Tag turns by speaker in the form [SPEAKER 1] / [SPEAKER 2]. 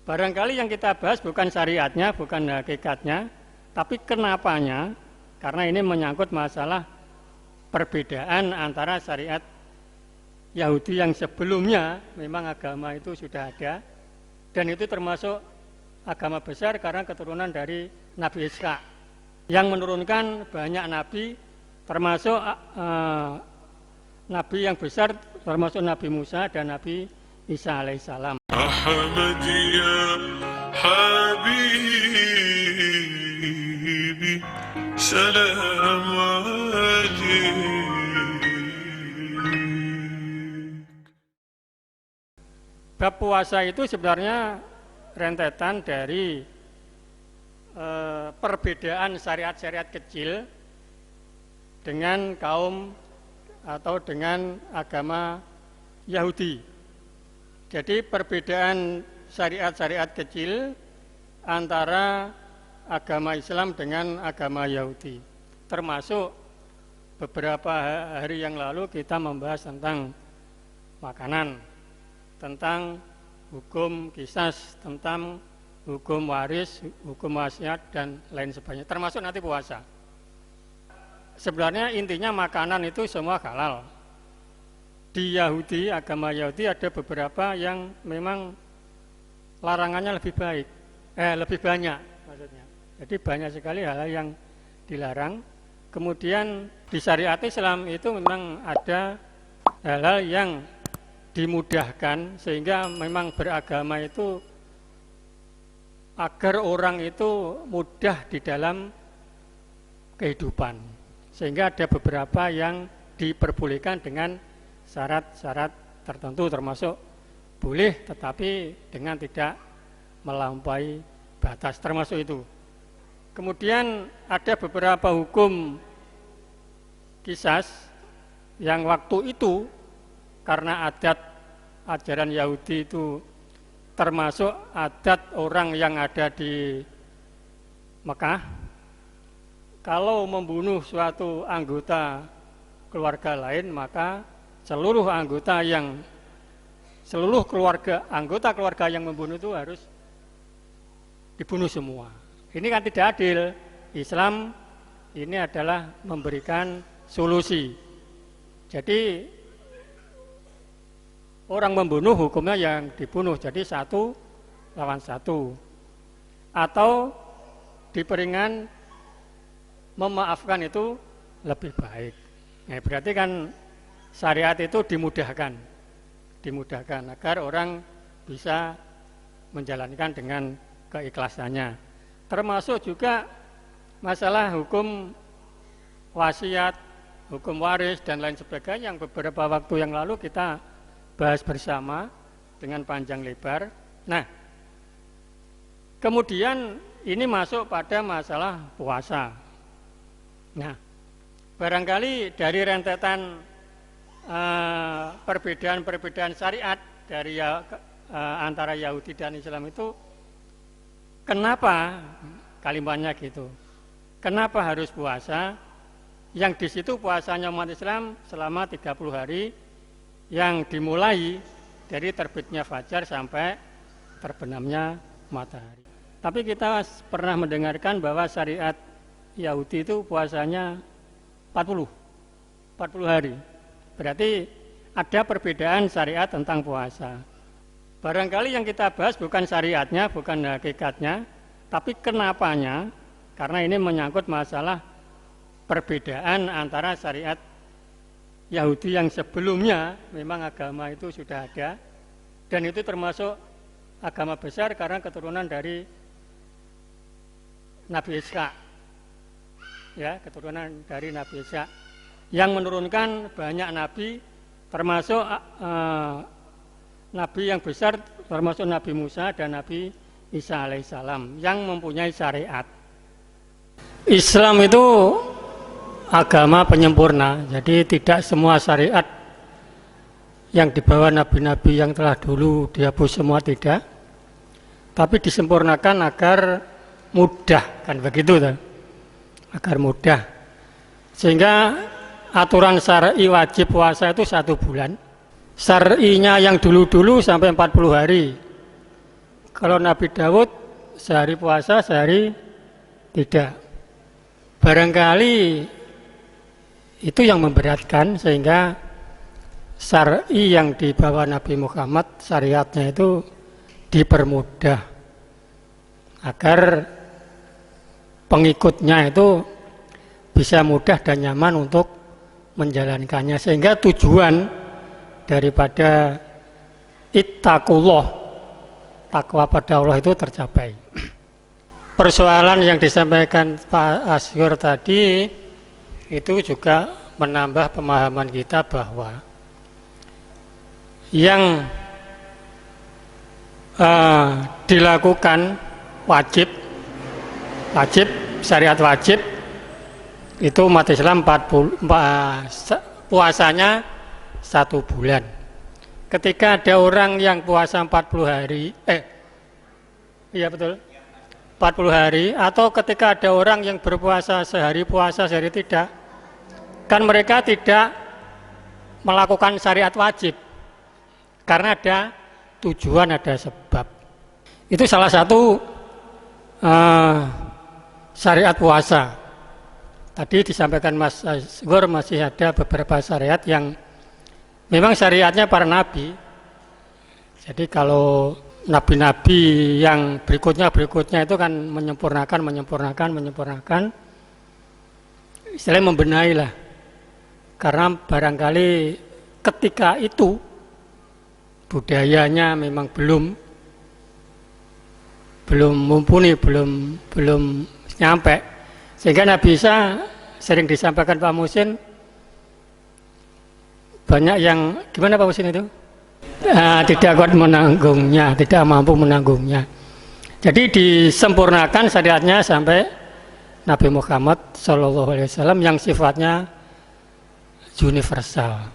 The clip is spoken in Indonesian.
[SPEAKER 1] Barangkali yang kita bahas bukan syariatnya, bukan hakikatnya, tapi kenapanya, karena ini menyangkut masalah perbedaan antara syariat Yahudi yang sebelumnya memang agama itu sudah ada, dan itu termasuk agama besar karena keturunan dari Nabi Ishak yang menurunkan banyak nabi, termasuk nabi yang besar, termasuk Nabi Musa dan Nabi Isa alaihissalam. Ahmad ya Habibi, salam alaikum. Bab puasa itu sebenarnya rentetan dari perbedaan syariat-syariat kecil dengan kaum atau dengan agama Yahudi. Jadi perbedaan syariat-syariat kecil antara agama Islam dengan agama Yahudi. Termasuk beberapa hari yang lalu kita membahas tentang makanan, tentang hukum qisas, tentang hukum waris, hukum wasiat, dan lain sebagainya, termasuk nanti puasa. Sebenarnya intinya makanan itu semua halal. Di Yahudi, agama Yahudi ada beberapa yang memang larangannya lebih banyak maksudnya. Jadi banyak sekali hal-hal yang dilarang. Kemudian di syariat Islam itu memang ada hal-hal yang dimudahkan, sehingga memang beragama itu agar orang itu mudah di dalam kehidupan, sehingga ada beberapa yang diperbolehkan dengan syarat-syarat tertentu, termasuk boleh tetapi dengan tidak melampaui batas, termasuk itu. Kemudian ada beberapa hukum qisas yang waktu itu karena adat ajaran Yahudi itu termasuk adat orang yang ada di Mekah, kalau membunuh suatu anggota keluarga lain, maka seluruh anggota keluarga yang membunuh itu harus dibunuh semua. Ini kan tidak adil. Islam ini adalah memberikan solusi. Jadi orang membunuh hukumnya yang dibunuh, jadi 1 lawan 1, atau diperingan memaafkan itu lebih baik. Nah, berarti kan syariat itu dimudahkan agar orang bisa menjalankan dengan keikhlasannya. Termasuk juga masalah hukum wasiat, hukum waris, dan lain sebagainya yang beberapa waktu yang lalu kita bahas bersama dengan panjang lebar. Nah, kemudian ini masuk pada masalah puasa. Nah, barangkali dari rentetan perbedaan syariat dari antara Yahudi dan Islam itu, kenapa kalimatnya gitu? Kenapa harus puasa? Yang di situ puasanya umat Islam selama 30 hari yang dimulai dari terbitnya fajar sampai terbenamnya matahari. Tapi kita pernah mendengarkan bahwa syariat Yahudi itu puasanya 40 hari. Berarti ada perbedaan syariat tentang puasa. Barangkali yang kita bahas bukan syariatnya, bukan hakikatnya, tapi kenapanya, karena ini menyangkut masalah perbedaan antara syariat Yahudi yang sebelumnya memang agama itu sudah ada, dan itu termasuk agama besar karena keturunan dari Nabi Ishak, ya, keturunan dari Nabi Ishak yang menurunkan banyak nabi, termasuk nabi yang besar, termasuk Nabi Musa dan Nabi Isa alaihissalam yang mempunyai syariat. Islam itu agama penyempurna, jadi tidak semua syariat yang dibawa nabi-nabi yang telah dulu dihapus semua, tidak, tapi disempurnakan agar mudah, kan begitu kan? Agar mudah, sehingga aturan syar'i wajib puasa itu 1 bulan, syar'inya yang dulu-dulu sampai 40 hari, Kalau Nabi Daud sehari puasa, sehari tidak. Barangkali itu yang memberatkan sehingga syar'i yang dibawa Nabi Muhammad, syariatnya itu dipermudah agar pengikutnya itu bisa mudah dan nyaman untuk menjalankannya, sehingga tujuan daripada ittaqullah, takwa pada Allah itu tercapai. Persoalan yang disampaikan Pak Asgur tadi itu juga menambah pemahaman kita bahwa yang dilakukan wajib, syariat wajib itu umat Islam 40, puasanya 1 bulan. Ketika ada orang yang puasa 40 hari, iya betul, 40 hari, atau ketika ada orang yang berpuasa sehari puasa, sehari tidak, kan mereka tidak melakukan syariat wajib, karena ada tujuan, ada sebab. Itu salah satu syariat puasa. Tadi disampaikan Mas Asgur masih ada beberapa syariat yang memang syariatnya para nabi. Jadi kalau nabi-nabi yang berikutnya itu kan menyempurnakan, istilahnya membenahi lah. Karena barangkali ketika itu budayanya memang belum mumpuni, belum nyampe. Sehingga Nabi Isa sering disampaikan Pak Muhsin, banyak yang gimana Pak Muhsin itu? Tidak kuat menanggungnya, tidak mampu menanggungnya. Jadi disempurnakan syariatnya sampai Nabi Muhammad SAW yang sifatnya universal.